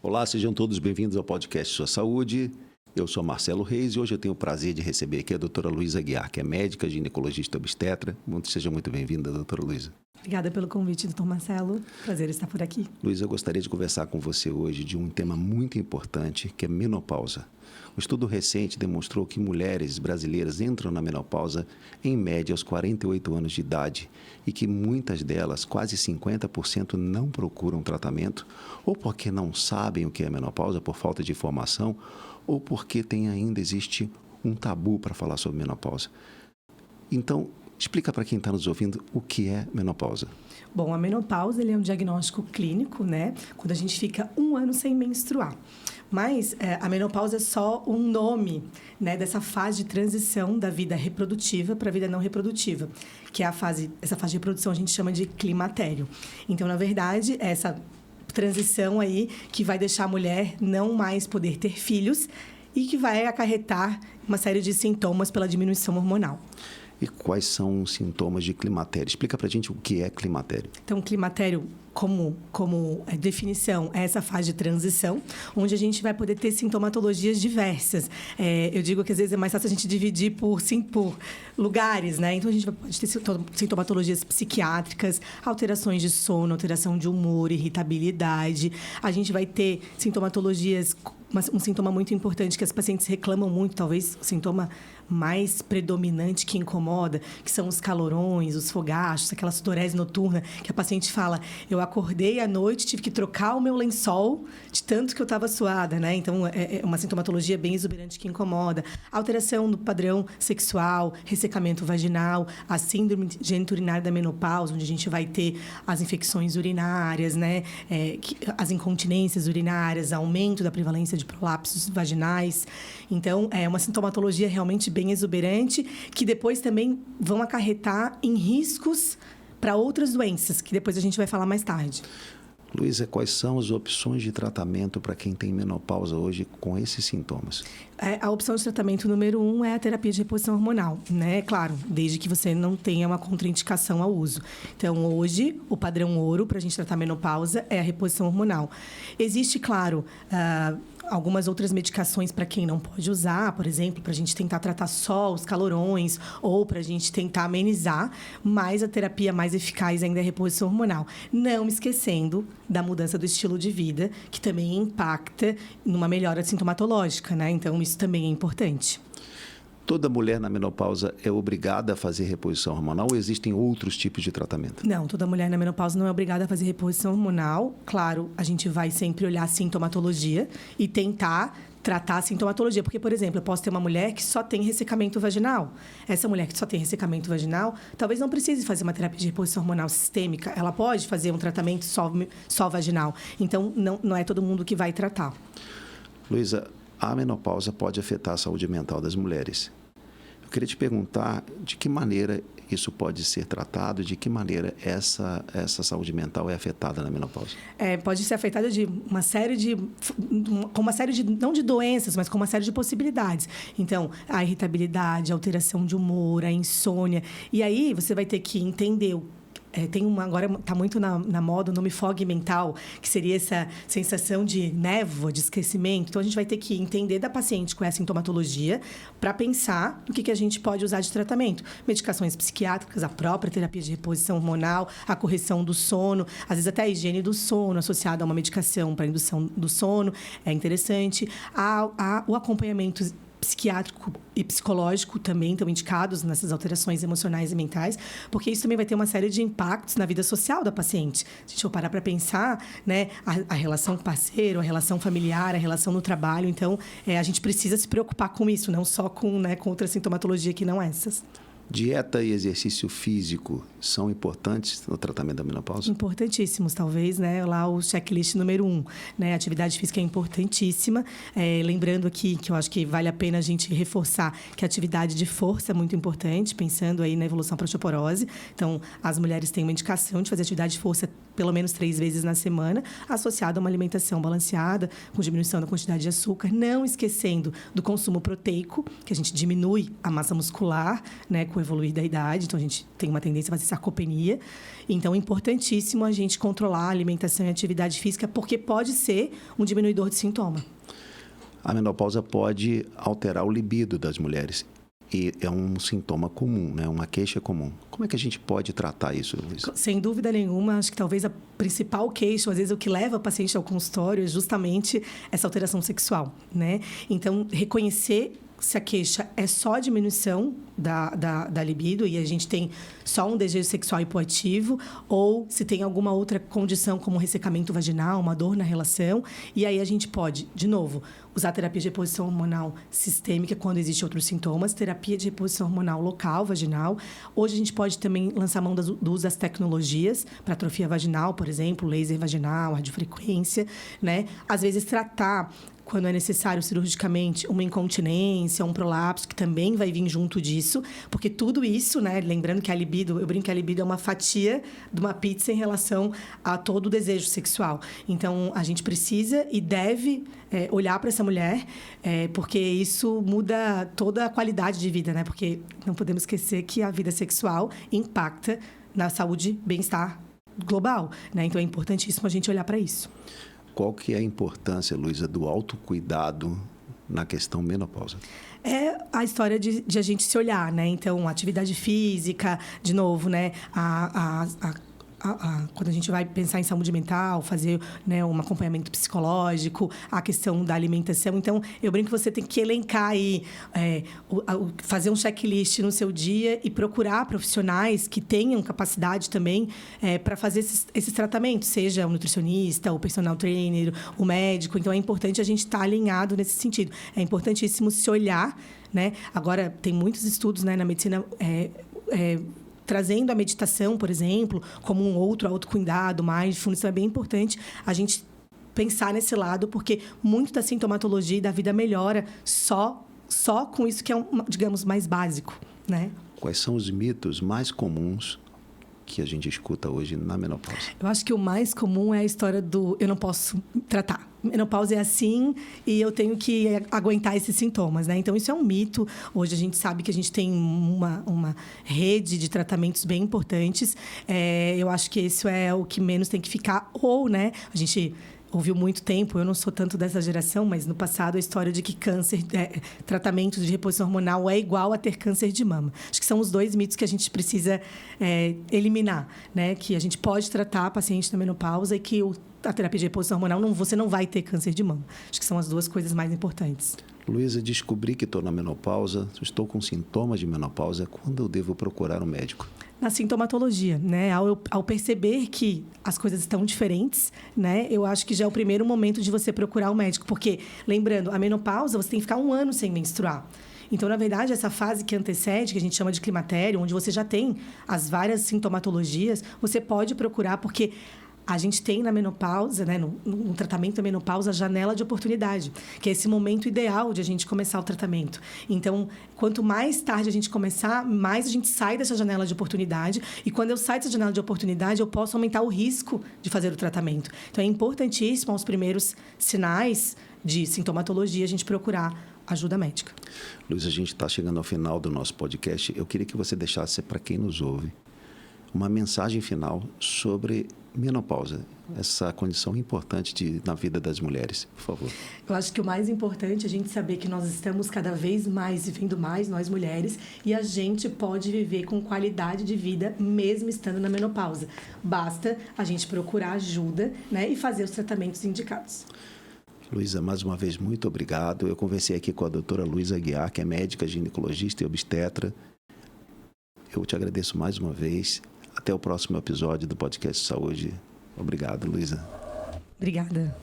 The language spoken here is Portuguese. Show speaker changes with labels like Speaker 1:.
Speaker 1: Olá, sejam todos bem-vindos ao podcast Sua Saúde. Eu sou Marcelo Reis e hoje eu tenho o prazer de receber aqui a doutora Luísa Aguiar, que é médica, ginecologista obstetra. Seja muito bem-vinda, doutora Luísa.
Speaker 2: Obrigada pelo convite, doutor Marcelo. Prazer estar por aqui.
Speaker 1: Luísa, eu gostaria de conversar com você hoje de um tema muito importante, que é menopausa. Um estudo recente demonstrou que mulheres brasileiras entram na menopausa em média aos 48 anos de idade e que muitas delas, quase 50%, não procuram tratamento ou porque não sabem o que é menopausa por falta de informação ou porque ainda existe um tabu para falar sobre menopausa. Então, explica para quem está nos ouvindo o que é menopausa.
Speaker 2: Bom, a menopausa é um diagnóstico clínico, né? Quando a gente fica 1 ano sem menstruar. Mas a menopausa é só um nome, né, dessa fase de transição da vida reprodutiva para a vida não reprodutiva, que é essa fase de reprodução a gente chama de climatério. Então, na verdade, essa transição aí que vai deixar a mulher não mais poder ter filhos e que vai acarretar uma série de sintomas pela diminuição hormonal.
Speaker 1: E quais são os sintomas de climatério? Explica pra gente o que é climatério.
Speaker 2: Então, climatério, como definição, é essa fase de transição, onde a gente vai poder ter sintomatologias diversas. Eu digo que às vezes é mais fácil a gente dividir por lugares, né? Então, a gente pode ter sintomatologias psiquiátricas, alterações de sono, alteração de humor, irritabilidade. A gente vai ter sintomatologias, um sintoma muito importante que as pacientes reclamam muito, talvez o sintoma mais predominante que incomoda, que são os calorões, os fogachos, aquela sudorese noturna, que a paciente fala, eu acordei à noite, tive que trocar o meu lençol de tanto que eu estava suada, né? Então, é uma sintomatologia bem exuberante que incomoda. Alteração do padrão sexual, ressecamento vaginal, a síndrome geniturinária da menopausa, onde a gente vai ter as infecções urinárias, né? As incontinências urinárias, aumento da prevalência de prolapsos vaginais. Então, é uma sintomatologia realmente bem exuberante, que depois também vão acarretar em riscos para outras doenças, que depois a gente vai falar mais tarde.
Speaker 1: Luísa, quais são as opções de tratamento para quem tem menopausa hoje com esses sintomas?
Speaker 2: A opção de tratamento número 1 é a terapia de reposição hormonal, né? Claro, desde que você não tenha uma contraindicação ao uso. Então, hoje, o padrão ouro para a gente tratar a menopausa é a reposição hormonal. Existe, claro, algumas outras medicações para quem não pode usar, por exemplo, para a gente tentar tratar só os calorões ou para a gente tentar amenizar, mas a terapia mais eficaz ainda é a reposição hormonal. Não esquecendo da mudança do estilo de vida, que também impacta numa melhora sintomatológica, né? Então, isso também é importante.
Speaker 1: Toda mulher na menopausa é obrigada a fazer reposição hormonal ou existem outros tipos de tratamento?
Speaker 2: Não, toda mulher na menopausa não é obrigada a fazer reposição hormonal. Claro, a gente vai sempre olhar a sintomatologia e tentar tratar a sintomatologia. Porque, por exemplo, eu posso ter uma mulher que só tem ressecamento vaginal. Essa mulher que só tem ressecamento vaginal, talvez não precise fazer uma terapia de reposição hormonal sistêmica. Ela pode fazer um tratamento só vaginal. Então, não é todo mundo que vai tratar.
Speaker 1: Luísa, a menopausa pode afetar a saúde mental das mulheres. Eu queria te perguntar de que maneira isso pode ser tratado, de que maneira essa saúde mental é afetada na menopausa?
Speaker 2: Pode ser afetada com uma série de, não de doenças, mas com uma série de possibilidades. Então, a irritabilidade, a alteração de humor, a insônia. E aí, você vai ter que entender agora está muito na moda o nome fog mental, que seria essa sensação de névoa, de esquecimento. Então, a gente vai ter que entender da paciente qual é a sintomatologia para pensar no que a gente pode usar de tratamento. Medicações psiquiátricas, a própria terapia de reposição hormonal, a correção do sono, às vezes até a higiene do sono associada a uma medicação para indução do sono, é interessante. O acompanhamento psiquiátrico e psicológico também estão indicados nessas alterações emocionais e mentais, porque isso também vai ter uma série de impactos na vida social da paciente. Se a gente for parar para pensar, né, a relação com o parceiro, a relação familiar, a relação no trabalho, então, a gente precisa se preocupar com isso, não só com outra sintomatologia que não essas.
Speaker 1: Dieta e exercício físico são importantes no tratamento da menopausa?
Speaker 2: Importantíssimos, talvez, né? Lá o checklist número 1, né? A atividade física é importantíssima. Lembrando aqui que eu acho que vale a pena a gente reforçar que a atividade de força é muito importante, pensando aí na evolução para a osteoporose. Então, as mulheres têm uma indicação de fazer atividade de força pelo menos 3 vezes na semana, associada a uma alimentação balanceada, com diminuição da quantidade de açúcar, não esquecendo do consumo proteico, que a gente diminui a massa muscular, né, com com o evoluir da idade, então a gente tem uma tendência a fazer sarcopenia. Então, é importantíssimo a gente controlar a alimentação e a atividade física, porque pode ser um diminuidor de sintoma.
Speaker 1: A menopausa pode alterar o libido das mulheres. E é um sintoma comum, né? Uma queixa comum. Como é que a gente pode tratar isso, Luísa?
Speaker 2: Sem dúvida nenhuma, acho que talvez a principal queixa, às vezes o que leva o paciente ao consultório é justamente essa alteração sexual, né? Então, reconhecer se a queixa é só a diminuição da libido e a gente tem só um desejo sexual hipoativo, ou se tem alguma outra condição como ressecamento vaginal, uma dor na relação, e aí a gente pode, de novo, usar terapia de reposição hormonal sistêmica quando existem outros sintomas, terapia de reposição hormonal local, vaginal. Hoje a gente pode também lançar mão do uso das tecnologias para atrofia vaginal, por exemplo, laser vaginal, radiofrequência, né? Às vezes tratar, quando é necessário cirurgicamente, uma incontinência, um prolapso, que também vai vir junto disso, porque tudo isso, né, lembrando que a libido, eu brinco que a libido é uma fatia de uma pizza em relação a todo o desejo sexual. Então, a gente precisa e deve olhar para essa mulher, porque isso muda toda a qualidade de vida, né? Porque não podemos esquecer que a vida sexual impacta na saúde e bem-estar global, né? Então, é importantíssimo a gente olhar para isso.
Speaker 1: Qual que é a importância, Luísa, do autocuidado na questão menopausa?
Speaker 2: É a história de a gente se olhar, né? Então, atividade física, de novo, né? Quando a gente vai pensar em saúde mental, fazer, né, um acompanhamento psicológico, a questão da alimentação. Então, eu brinco que você tem que elencar aí, fazer um checklist no seu dia e procurar profissionais que tenham capacidade também para fazer esses tratamentos, seja o nutricionista, o personal trainer, o médico. Então, é importante a gente estar alinhado nesse sentido. É importantíssimo se olhar, né? Agora, tem muitos estudos, né, na medicina trazendo a meditação, por exemplo, como um outro autocuidado, mindfulness. Então, é bem importante a gente pensar nesse lado, porque muito da sintomatologia e da vida melhora só com isso que é, digamos, mais básico, né?
Speaker 1: Quais são os mitos mais comuns que a gente escuta hoje na menopausa?
Speaker 2: Eu acho que o mais comum é a história do eu não posso tratar. Menopausa é assim e eu tenho que aguentar esses sintomas, né? Então, isso é um mito. Hoje, a gente sabe que a gente tem uma rede de tratamentos bem importantes. Eu acho que isso é o que menos tem que ficar. Ou, né? A gente ouviu muito tempo, eu não sou tanto dessa geração, mas no passado a história de que câncer, tratamento de reposição hormonal é igual a ter câncer de mama. Acho que são os dois mitos que a gente precisa eliminar, né? Que a gente pode tratar paciente na menopausa e que a terapia de reposição hormonal, você não vai ter câncer de mama. Acho que são as duas coisas mais importantes.
Speaker 1: Luísa, descobri que estou na menopausa, estou com sintomas de menopausa. Quando eu devo procurar um médico?
Speaker 2: Na sintomatologia, né? Ao perceber que as coisas estão diferentes, né? Eu acho que já é o primeiro momento de você procurar um médico. Porque, lembrando, a menopausa, você tem que ficar 1 ano sem menstruar. Então, na verdade, essa fase que antecede, que a gente chama de climatério, onde você já tem as várias sintomatologias, você pode procurar, porque a gente tem na menopausa, né, no tratamento da menopausa, a janela de oportunidade, que é esse momento ideal de a gente começar o tratamento. Então, quanto mais tarde a gente começar, mais a gente sai dessa janela de oportunidade. E quando eu saio dessa janela de oportunidade, eu posso aumentar o risco de fazer o tratamento. Então, é importantíssimo, aos primeiros sinais de sintomatologia, a gente procurar ajuda médica.
Speaker 1: Luísa, a gente está chegando ao final do nosso podcast. Eu queria que você deixasse para quem nos ouve uma mensagem final sobre menopausa, essa condição importante na vida das mulheres, por favor.
Speaker 2: Eu acho que o mais importante é a gente saber que nós estamos cada vez mais vivendo mais, nós mulheres, e a gente pode viver com qualidade de vida mesmo estando na menopausa. Basta a gente procurar ajuda, né, e fazer os tratamentos indicados.
Speaker 1: Luísa, mais uma vez, muito obrigado. Eu conversei aqui com a doutora Luísa Aguiar, que é médica, ginecologista e obstetra. Eu te agradeço mais uma vez. Até o próximo episódio do Podcast Saúde. Obrigado, Luísa.
Speaker 2: Obrigada.